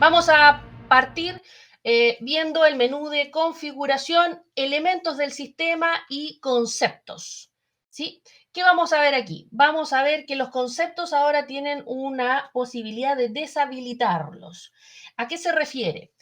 Vamos a partir viendo el menú de configuración, elementos del sistema y conceptos. ¿Sí? ¿Qué vamos a ver aquí? Vamos a ver que los conceptos ahora tienen una posibilidad de deshabilitarlos. ¿A qué se refiere?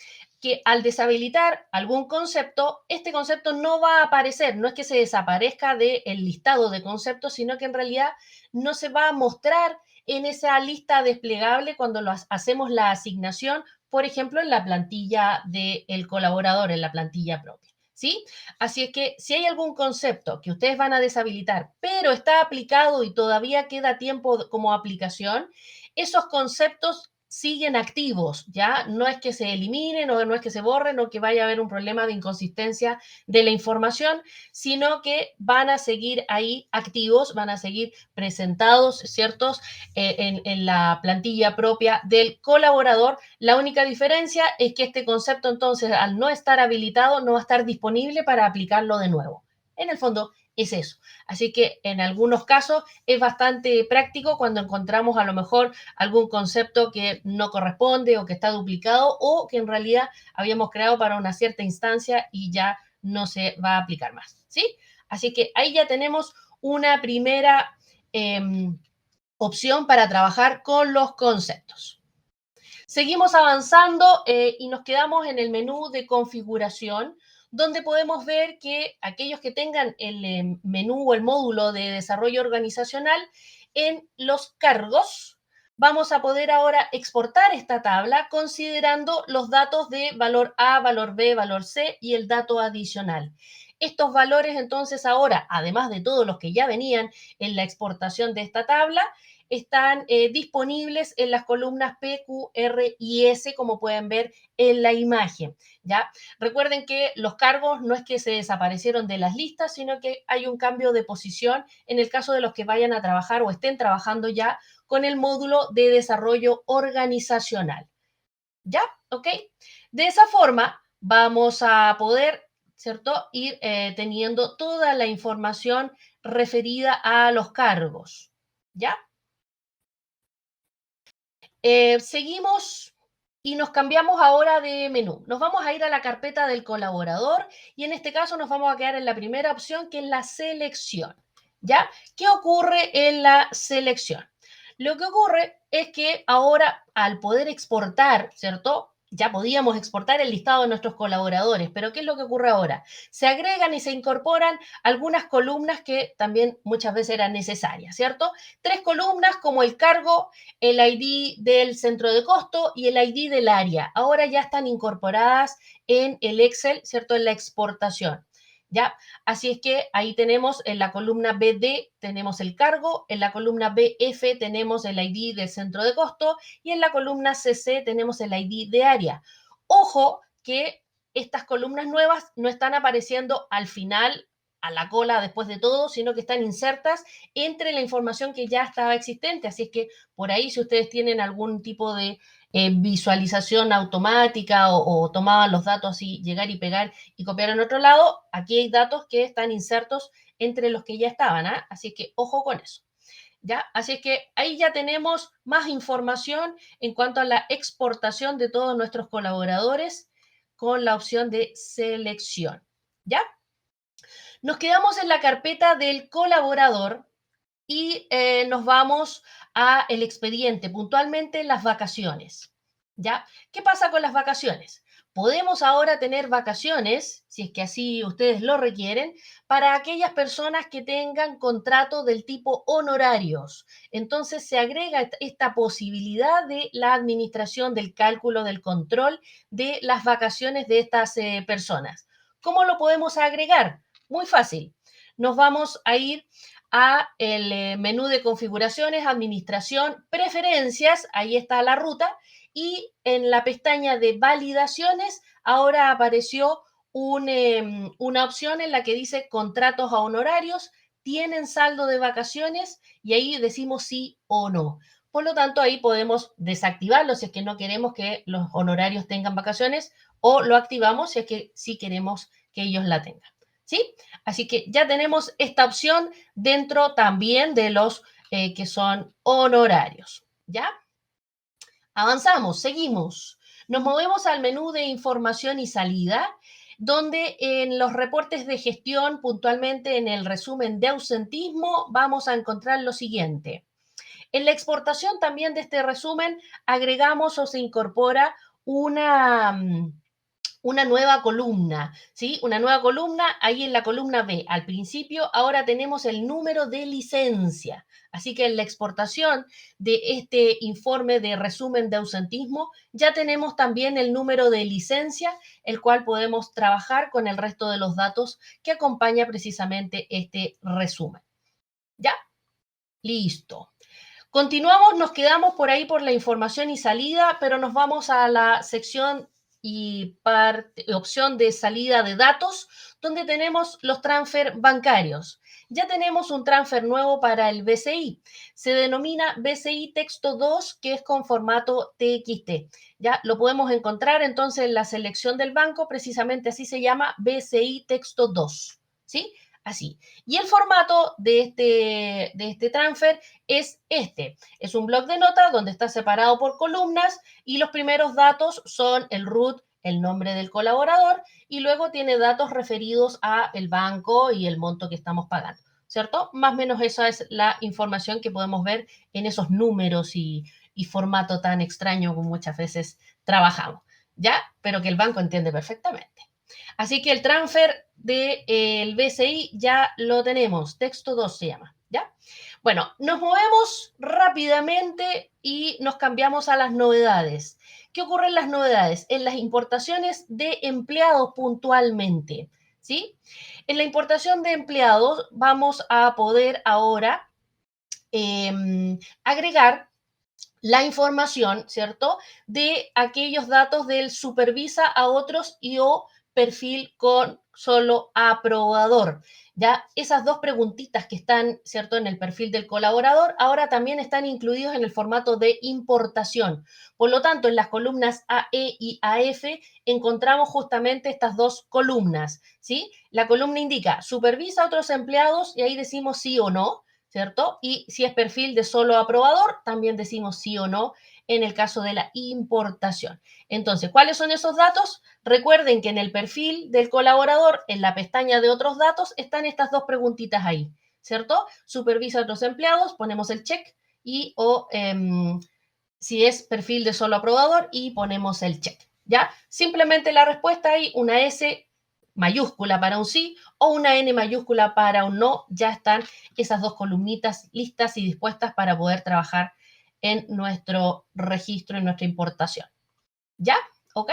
Que al deshabilitar algún concepto, este concepto no va a aparecer, no es que se desaparezca del listado de conceptos, sino que en realidad no se va a mostrar en esa lista desplegable cuando hacemos la asignación, por ejemplo, en la plantilla del colaborador, en la plantilla propia. ¿Sí? Así es que si hay algún concepto que ustedes van a deshabilitar, pero está aplicado y todavía queda tiempo como aplicación, esos conceptos siguen activos, ¿ya? No es que se eliminen o no es que se borren o que vaya a haber un problema de inconsistencia de la información, sino que van a seguir ahí activos, van a seguir presentados, ¿ciertos? En la plantilla propia del colaborador. La única diferencia es que este concepto, entonces, al no estar habilitado, no va a estar disponible para aplicarlo de nuevo. En el fondo, es eso. Así que en algunos casos es bastante práctico cuando encontramos a lo mejor algún concepto que no corresponde o que está duplicado o que en realidad habíamos creado para una cierta instancia y ya no se va a aplicar más. ¿Sí? Así que ahí ya tenemos una primera opción para trabajar con los conceptos. Seguimos avanzando y nos quedamos en el menú de configuración, donde podemos ver que aquellos que tengan el menú o el módulo de desarrollo organizacional en los cargos, vamos a poder ahora exportar esta tabla considerando los datos de valor A, valor B, valor C y el dato adicional. Estos valores entonces ahora, además de todos los que ya venían en la exportación de esta tabla, están disponibles en las columnas P, Q, R y S, como pueden ver en la imagen. ¿Ya? Recuerden que los cargos no es que se desaparecieron de las listas, sino que hay un cambio de posición en el caso de los que vayan a trabajar o estén trabajando ya con el módulo de desarrollo organizacional. ¿Ya? ¿Ok? De esa forma vamos a poder, ¿cierto?, ir teniendo toda la información referida a los cargos. ¿Ya? Seguimos y nos cambiamos ahora de menú. Nos vamos a ir a la carpeta del colaborador y en este caso nos vamos a quedar en la primera opción, que es la selección. ¿Ya? ¿Qué ocurre en la selección? Lo que ocurre es que ahora, al poder exportar, ¿cierto? Ya podíamos exportar el listado de nuestros colaboradores, pero ¿qué es lo que ocurre ahora? Se agregan y se incorporan algunas columnas que también muchas veces eran necesarias, ¿cierto? 3 columnas como el cargo, el ID del centro de costo y el ID del área. Ahora ya están incorporadas en el Excel, ¿cierto? En la exportación. ¿Ya? Así es que ahí tenemos en la columna BD, tenemos el cargo, en la columna BF tenemos el ID del centro de costo y en la columna CC tenemos el ID de área. Ojo que estas columnas nuevas no están apareciendo al final, a la cola después de todo, sino que están insertas entre la información que ya estaba existente. Así es que por ahí, si ustedes tienen algún tipo de visualización automática o tomaban los datos así, llegar y pegar y copiar en otro lado, aquí hay datos que están insertos entre los que ya estaban, ¿eh? Así que ojo con eso. ¿Ya? Así es que ahí ya tenemos más información en cuanto a la exportación de todos nuestros colaboradores con la opción de selección. ¿Ya? Nos quedamos en la carpeta del colaborador y nos vamos a el expediente, puntualmente las vacaciones. ¿Ya? ¿Qué pasa con las vacaciones? Podemos ahora tener vacaciones, si es que así ustedes lo requieren, para aquellas personas que tengan contrato del tipo honorarios. Entonces se agrega esta posibilidad de la administración del cálculo del control de las vacaciones de estas personas. ¿Cómo lo podemos agregar? Muy fácil. Nos vamos a ir a el menú de configuraciones, administración, preferencias, ahí está la ruta, y en la pestaña de validaciones ahora apareció una opción en la que dice contratos a honorarios, tienen saldo de vacaciones y ahí decimos sí o no. Por lo tanto, ahí podemos desactivarlo si es que no queremos que los honorarios tengan vacaciones o lo activamos si es que sí queremos que ellos la tengan. ¿Sí? Así que ya tenemos esta opción dentro también de los que son honorarios. ¿Ya? Avanzamos, seguimos. Nos movemos al menú de información y salida, donde en los reportes de gestión, puntualmente en el resumen de ausentismo, vamos a encontrar lo siguiente. En la exportación también de este resumen agregamos o se incorpora una, una nueva columna, ¿sí? Una nueva columna, ahí en la columna B, al principio, ahora tenemos el número de licencia. Así que en la exportación de este informe de resumen de ausentismo, ya tenemos también el número de licencia, el cual podemos trabajar con el resto de los datos que acompaña precisamente este resumen. ¿Ya? Listo. Continuamos, nos quedamos por ahí por la información y salida, pero nos vamos a la sección y opción de salida de datos, donde tenemos los transfer bancarios. Ya tenemos un transfer nuevo para el BCI. Se denomina BCI Texto 2, que es con formato TXT. Ya lo podemos encontrar entonces en la selección del banco, precisamente así se llama BCI Texto 2. ¿Sí? Así. Y el formato de este transfer es este. Es un bloc de notas donde está separado por columnas y los primeros datos son el root, el nombre del colaborador y luego tiene datos referidos a el banco y el monto que estamos pagando, ¿cierto? Más o menos esa es la información que podemos ver en esos números y formato tan extraño como muchas veces trabajamos, ¿ya? Pero que el banco entiende perfectamente. Así que el transfer del BCI ya lo tenemos, texto 2 se llama, ¿ya? Bueno, nos movemos rápidamente y nos cambiamos a las novedades. ¿Qué ocurre en las novedades? En las importaciones de empleados puntualmente, ¿sí? En la importación de empleados vamos a poder ahora agregar la información, ¿cierto? De aquellos datos del supervisa a otros y o perfil con solo aprobador. Ya esas dos preguntitas que están, ¿cierto? En el perfil del colaborador, ahora también están incluidos en el formato de importación. Por lo tanto, en las columnas AE y AF encontramos justamente estas dos columnas, ¿sí? La columna indica supervisa a otros empleados y ahí decimos sí o no, ¿cierto? Y si es perfil de solo aprobador, también decimos sí o no en el caso de la importación. Entonces, ¿cuáles son esos datos? Recuerden que en el perfil del colaborador, en la pestaña de otros datos, están estas dos preguntitas ahí, ¿cierto? Supervisa a otros empleados, ponemos el check y si es perfil de solo aprobador y ponemos el check, ¿ya? Simplemente la respuesta hay una S mayúscula para un sí o una N mayúscula para un no, ya están esas dos columnitas listas y dispuestas para poder trabajar en nuestro registro, en nuestra importación. ¿Ya? ¿Ok?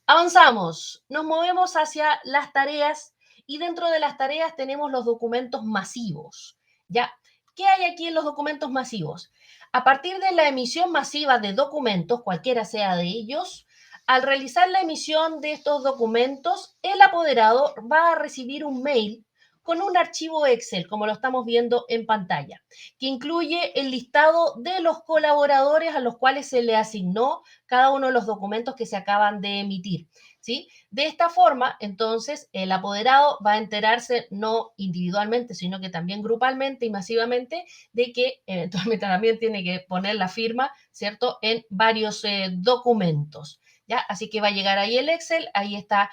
Avanzamos, nos movemos hacia las tareas y dentro de las tareas tenemos los documentos masivos. ¿Ya? ¿Qué hay aquí en los documentos masivos? A partir de la emisión masiva de documentos, cualquiera sea de ellos, al realizar la emisión de estos documentos, el apoderado va a recibir un mail con un archivo Excel, como lo estamos viendo en pantalla, que incluye el listado de los colaboradores a los cuales se le asignó cada uno de los documentos que se acaban de emitir, ¿sí? De esta forma, entonces, el apoderado va a enterarse no individualmente, sino que también grupalmente y masivamente de que eventualmente también tiene que poner la firma, ¿cierto?, en varios documentos, ¿ya? Así que va a llegar ahí el Excel, ahí está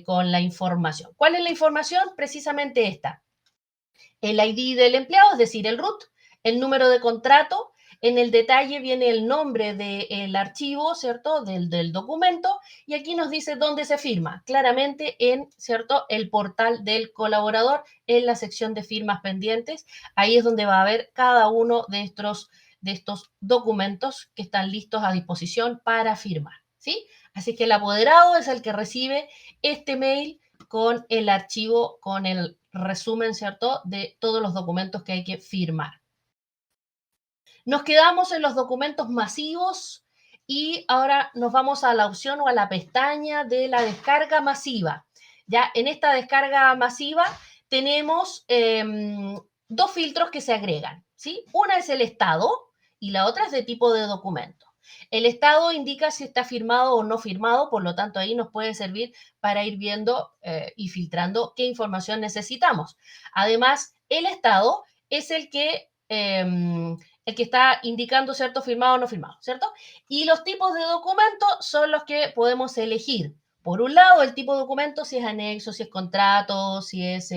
con la información. ¿Cuál es la información? Precisamente esta. El ID del empleado, es decir, el RUT, el número de contrato, en el detalle viene el nombre del archivo, ¿cierto? Del documento, y aquí nos dice dónde se firma, claramente en, ¿cierto? El portal del colaborador, en la sección de firmas pendientes, ahí es donde va a haber cada uno de estos documentos que están listos a disposición para firmar, ¿sí? Así que el apoderado es el que recibe este mail con el archivo, con el resumen, ¿cierto?, de todos los documentos que hay que firmar. Nos quedamos en los documentos masivos y ahora nos vamos a la opción o a la pestaña de la descarga masiva. Ya en esta descarga masiva tenemos dos filtros que se agregan, ¿sí? Una es el estado y la otra es de tipo de documento. El estado indica si está firmado o no firmado, por lo tanto ahí nos puede servir para ir viendo y filtrando qué información necesitamos. Además, el estado es el que el que está indicando, ¿cierto? Firmado o no firmado, ¿cierto? Y los tipos de documentos son los que podemos elegir. Por un lado, el tipo de documento, si es anexo, si es contrato, si es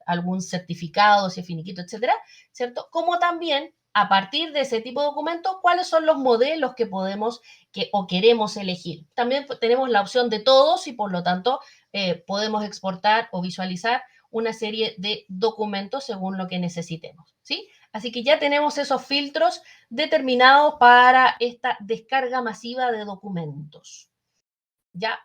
algún certificado, si es finiquito, etcétera, ¿cierto? Como también, a partir de ese tipo de documento, cuáles son los modelos que podemos o queremos elegir. También tenemos la opción de todos y, por lo tanto, podemos exportar o visualizar una serie de documentos según lo que necesitemos, ¿sí? Así que ya tenemos esos filtros determinados para esta descarga masiva de documentos. ¿Ya?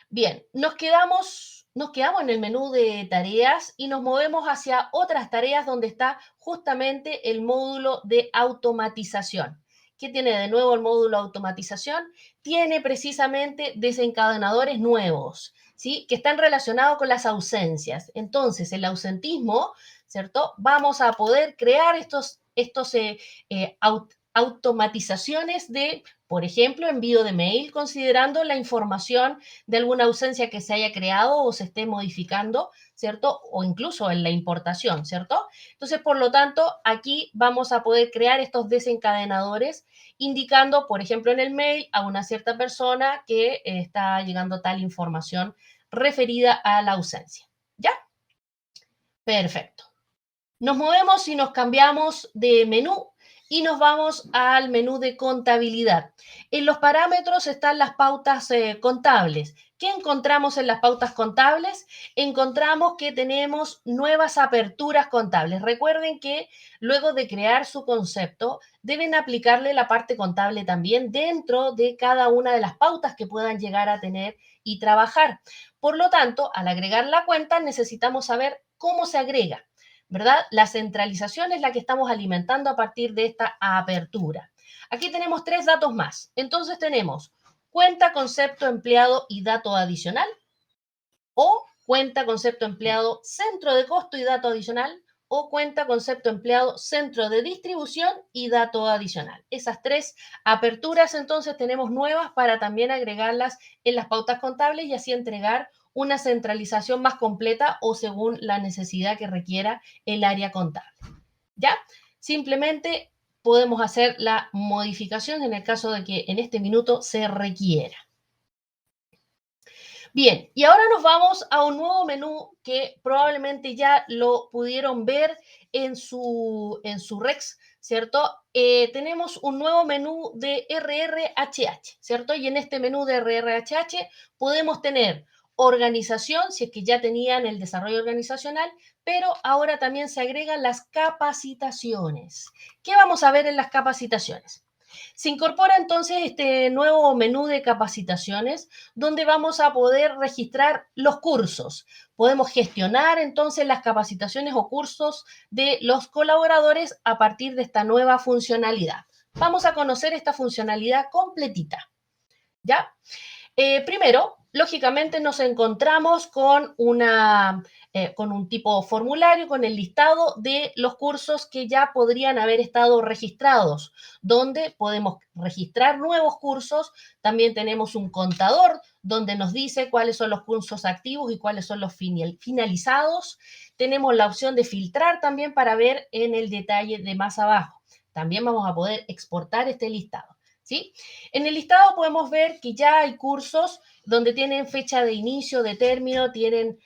Bien, nos quedamos en el menú de tareas y nos movemos hacia otras tareas donde está justamente el módulo de automatización. ¿Qué tiene de nuevo el módulo de automatización? Tiene precisamente desencadenadores nuevos, ¿sí? Que están relacionados con las ausencias. Entonces, el ausentismo, ¿cierto? Vamos a poder crear estos automatizaciones de, por ejemplo, envío de mail, considerando la información de alguna ausencia que se haya creado o se esté modificando, ¿cierto? O incluso en la importación, ¿cierto? Entonces, por lo tanto, aquí vamos a poder crear estos desencadenadores indicando, por ejemplo, en el mail a una cierta persona que está llegando tal información referida a la ausencia. ¿Ya? Perfecto. Nos movemos y nos cambiamos de menú y nos vamos al menú de contabilidad. En los parámetros están las pautas contables. ¿Qué encontramos en las pautas contables? Encontramos que tenemos nuevas aperturas contables. Recuerden que luego de crear su concepto, deben aplicarle la parte contable también dentro de cada una de las pautas que puedan llegar a tener y trabajar. Por lo tanto, al agregar la cuenta, necesitamos saber cómo se agrega. ¿Verdad? La centralización es la que estamos alimentando a partir de esta apertura. Aquí tenemos tres datos más. Entonces tenemos cuenta, concepto, empleado y dato adicional, o cuenta, concepto, empleado, centro de costo y dato adicional, o cuenta, concepto, empleado, centro de distribución y dato adicional. Esas tres aperturas entonces tenemos nuevas para también agregarlas en las pautas contables y así entregar una centralización más completa o según la necesidad que requiera el área contable. ¿Ya? Simplemente podemos hacer la modificación en el caso de que en este minuto se requiera. Bien, y ahora nos vamos a un nuevo menú que probablemente ya lo pudieron ver en su Rex, ¿cierto? Tenemos un nuevo menú de RRHH, ¿cierto? Y en este menú de RRHH podemos tener organización, si es que ya tenían el desarrollo organizacional, pero ahora también se agregan las capacitaciones. ¿Qué vamos a ver en las capacitaciones? Se incorpora entonces este nuevo menú de capacitaciones donde vamos a poder registrar los cursos. Podemos gestionar entonces las capacitaciones o cursos de los colaboradores a partir de esta nueva funcionalidad. Vamos a conocer esta funcionalidad completita. ¿Ya? Primero, lógicamente nos encontramos con un tipo formulario, con el listado de los cursos que ya podrían haber estado registrados, donde podemos registrar nuevos cursos. También tenemos un contador donde nos dice cuáles son los cursos activos y cuáles son los finalizados. Tenemos la opción de filtrar también para ver en el detalle de más abajo. También vamos a poder exportar este listado. ¿Sí? En el listado podemos ver que ya hay cursos donde tienen fecha de inicio, de término, tienen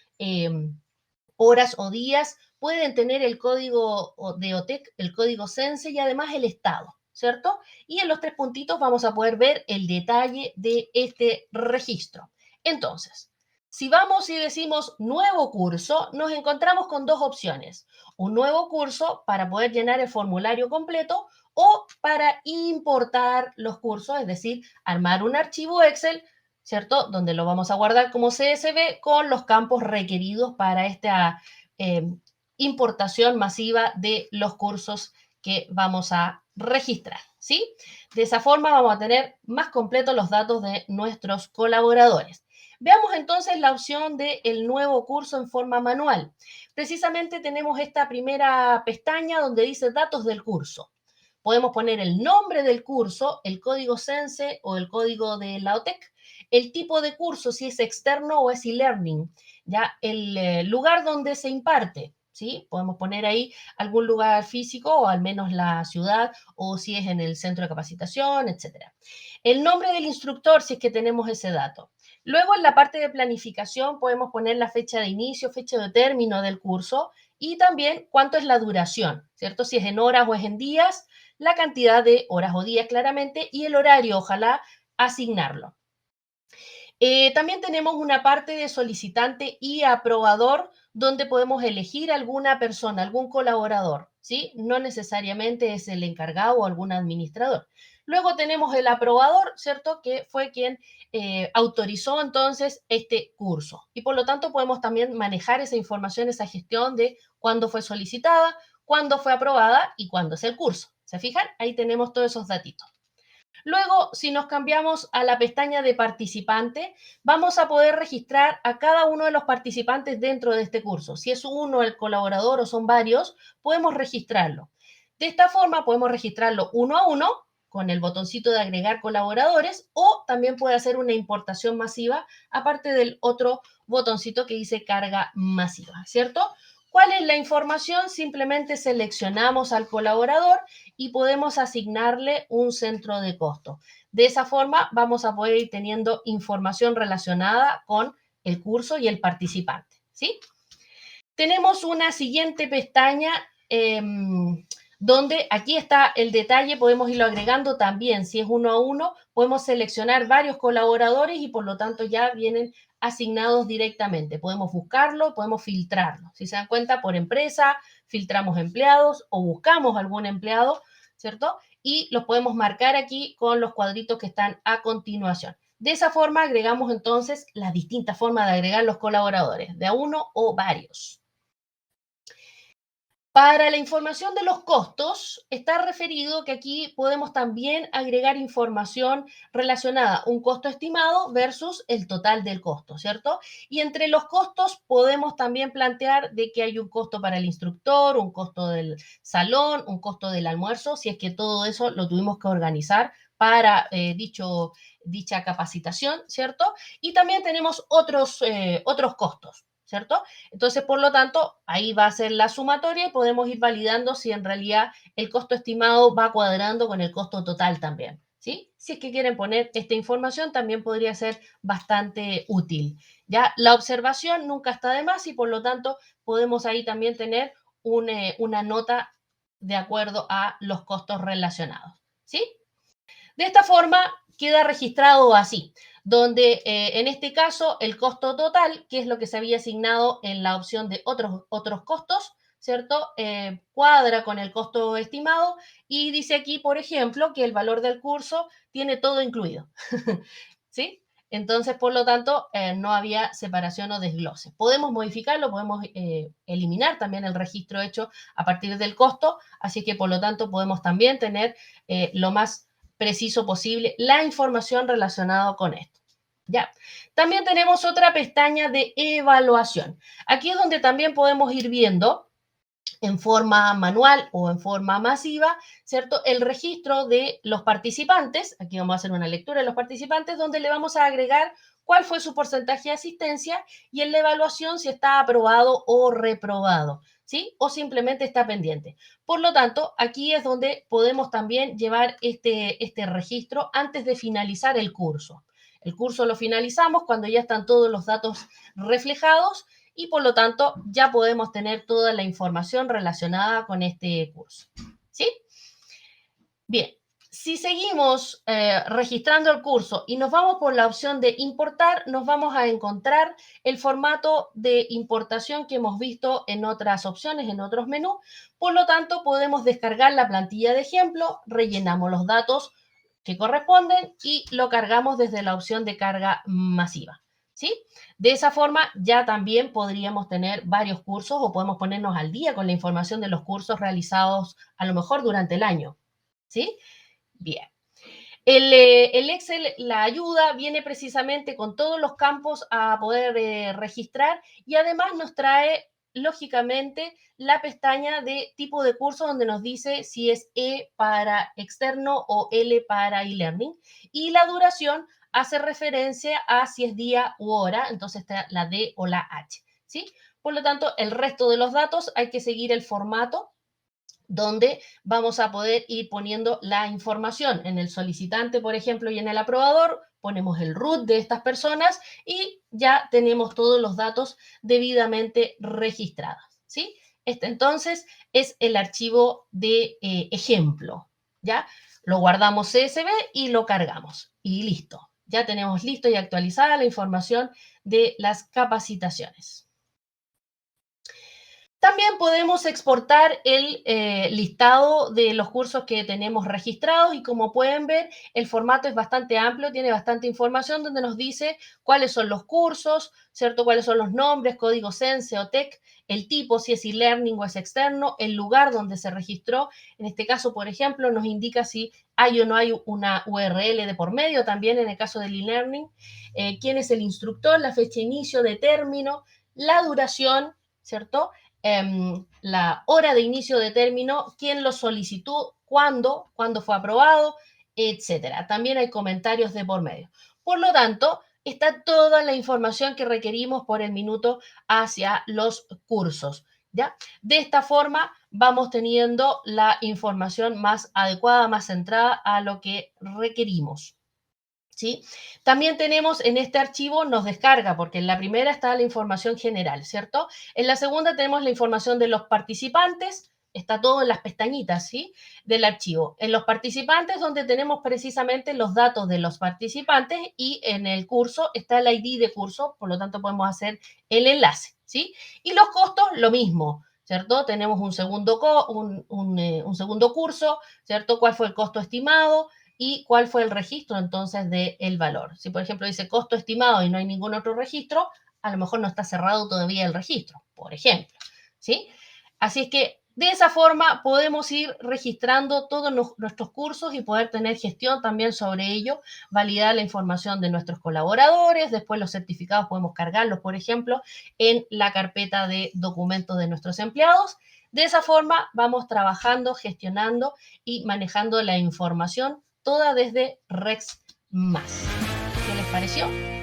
horas o días, pueden tener el código de OTEC, el código CENSE y además el estado, ¿cierto? Y en los tres puntitos vamos a poder ver el detalle de este registro. Entonces, si vamos y decimos nuevo curso, nos encontramos con dos opciones. Un nuevo curso para poder llenar el formulario completo o para importar los cursos, es decir, armar un archivo Excel, ¿cierto? Donde lo vamos a guardar como CSV con los campos requeridos para esta importación masiva de los cursos que vamos a registrar, ¿sí? De esa forma vamos a tener más completos los datos de nuestros colaboradores. Veamos entonces la opción del nuevo curso en forma manual. Precisamente tenemos esta primera pestaña donde dice datos del curso. Podemos poner el nombre del curso, el código CENSE o el código de la OTEC, el tipo de curso, si es externo o es e-learning, ya el lugar donde se imparte, ¿sí? Podemos poner ahí algún lugar físico o al menos la ciudad o si es en el centro de capacitación, etcétera. El nombre del instructor, si es que tenemos ese dato. Luego, en la parte de planificación, podemos poner la fecha de inicio, fecha de término del curso y también cuánto es la duración, ¿cierto? Si es en horas o es en días, la cantidad de horas o días claramente y el horario, ojalá asignarlo. También tenemos una parte de solicitante y aprobador donde podemos elegir alguna persona, algún colaborador, ¿sí? No necesariamente es el encargado o algún administrador. Luego tenemos el aprobador, ¿cierto? Que fue quien autorizó entonces este curso. Y por lo tanto podemos también manejar esa información, esa gestión de cuándo fue solicitada, cuándo fue aprobada y cuándo es el curso. ¿Se fijan? Ahí tenemos todos esos datitos. Luego, si nos cambiamos a la pestaña de participante, vamos a poder registrar a cada uno de los participantes dentro de este curso. Si es uno el colaborador o son varios, podemos registrarlo. De esta forma, podemos registrarlo uno a uno con el botoncito de agregar colaboradores o también puede hacer una importación masiva aparte del otro botoncito que dice carga masiva, ¿cierto? ¿Cuál es la información? Simplemente seleccionamos al colaborador y podemos asignarle un centro de costo. De esa forma vamos a poder ir teniendo información relacionada con el curso y el participante, ¿sí? Tenemos una siguiente pestaña donde aquí está el detalle, podemos irlo agregando también. Si es uno a uno, podemos seleccionar varios colaboradores y por lo tanto ya vienen asignados directamente. Podemos buscarlo, podemos filtrarlo. Si se dan cuenta, por empresa, filtramos empleados o buscamos algún empleado, ¿cierto? Y los podemos marcar aquí con los cuadritos que están a continuación. De esa forma agregamos entonces las distintas formas de agregar los colaboradores, de a uno o varios. Para la información de los costos, está referido que aquí podemos también agregar información relacionada, un costo estimado versus el total del costo, ¿cierto? Y entre los costos podemos también plantear de que hay un costo para el instructor, un costo del salón, un costo del almuerzo, si es que todo eso lo tuvimos que organizar para dicha capacitación, ¿cierto? Y también tenemos otros costos, ¿cierto? Entonces, por lo tanto, ahí va a ser la sumatoria y podemos ir validando si en realidad el costo estimado va cuadrando con el costo total también, ¿sí? Si es que quieren poner esta información, también podría ser bastante útil. Ya la observación nunca está de más y por lo tanto podemos ahí también tener una nota de acuerdo a los costos relacionados, ¿sí? De esta forma queda registrado así, donde en este caso el costo total, que es lo que se había asignado en la opción de otros costos, ¿cierto? Cuadra con el costo estimado y dice aquí, por ejemplo, que el valor del curso tiene todo incluido, ¿sí? Entonces, por lo tanto, no había separación o desglose. Podemos modificarlo, podemos eliminar también el registro hecho a partir del costo, así que por lo tanto podemos también tener lo más preciso posible la información relacionada con esto. Ya. También tenemos otra pestaña de evaluación. Aquí es donde también podemos ir viendo en forma manual o en forma masiva, ¿cierto? El registro de los participantes, aquí vamos a hacer una lectura de los participantes, donde le vamos a agregar cuál fue su porcentaje de asistencia y en la evaluación si está aprobado o reprobado, ¿sí? O simplemente está pendiente. Por lo tanto, aquí es donde podemos también llevar este registro antes de finalizar el curso. El curso lo finalizamos cuando ya están todos los datos reflejados y por lo tanto ya podemos tener toda la información relacionada con este curso. ¿Sí? Bien, si seguimos registrando el curso y nos vamos por la opción de importar, nos vamos a encontrar el formato de importación que hemos visto en otras opciones, en otros menús. Por lo tanto, podemos descargar la plantilla de ejemplo, rellenamos los datos que corresponden y lo cargamos desde la opción de carga masiva. ¿Sí? De esa forma ya también podríamos tener varios cursos o podemos ponernos al día con la información de los cursos realizados a lo mejor durante el año. ¿Sí? Bien. El Excel, la ayuda, viene precisamente con todos los campos a poder registrar y además nos trae, lógicamente, la pestaña de tipo de curso donde nos dice si es E para externo o L para e-learning. Y la duración hace referencia a si es día u hora, entonces está la D o la H. ¿Sí? Por lo tanto, el resto de los datos hay que seguir el formato donde vamos a poder ir poniendo la información. En el solicitante, por ejemplo, y en el aprobador, ponemos el root de estas personas y ya tenemos todos los datos debidamente registrados, ¿sí? Este entonces es el archivo de ejemplo, ¿ya? Lo guardamos CSV y lo cargamos y listo. Ya tenemos listo y actualizada la información de las capacitaciones. También podemos exportar el listado de los cursos que tenemos registrados y como pueden ver, el formato es bastante amplio, tiene bastante información donde nos dice cuáles son los cursos, ¿cierto? Cuáles son los nombres, código CENSE o TEC, el tipo, si es e-learning o es externo, el lugar donde se registró. En este caso, por ejemplo, nos indica si hay o no hay una URL de por medio, también en el caso del e-learning, quién es el instructor, la fecha de inicio, de término, la duración, ¿cierto? La hora de inicio de término, quién lo solicitó, cuándo fue aprobado, etcétera. También hay comentarios de por medio. Por lo tanto, está toda la información que requerimos por el minuto hacia los cursos, ¿ya? De esta forma vamos teniendo la información más adecuada, más centrada a lo que requerimos. ¿Sí? También tenemos en este archivo, nos descarga, porque en la primera está la información general, ¿cierto? En la segunda tenemos la información de los participantes, está todo en las pestañitas, ¿sí? Del archivo. En los participantes, donde tenemos precisamente los datos de los participantes y en el curso está el ID de curso, por lo tanto podemos hacer el enlace, ¿sí? Y los costos, lo mismo, ¿cierto? Tenemos un segundo curso, ¿cierto? ¿Cuál fue el costo estimado? Y cuál fue el registro entonces del valor. Si, por ejemplo, dice costo estimado y no hay ningún otro registro, a lo mejor no está cerrado todavía el registro, por ejemplo, ¿sí? Así es que de esa forma podemos ir registrando todos nuestros cursos y poder tener gestión también sobre ello, validar la información de nuestros colaboradores, después los certificados podemos cargarlos, por ejemplo, en la carpeta de documentos de nuestros empleados. De esa forma vamos trabajando, gestionando y manejando la información toda desde Rex+. ¿Qué les pareció?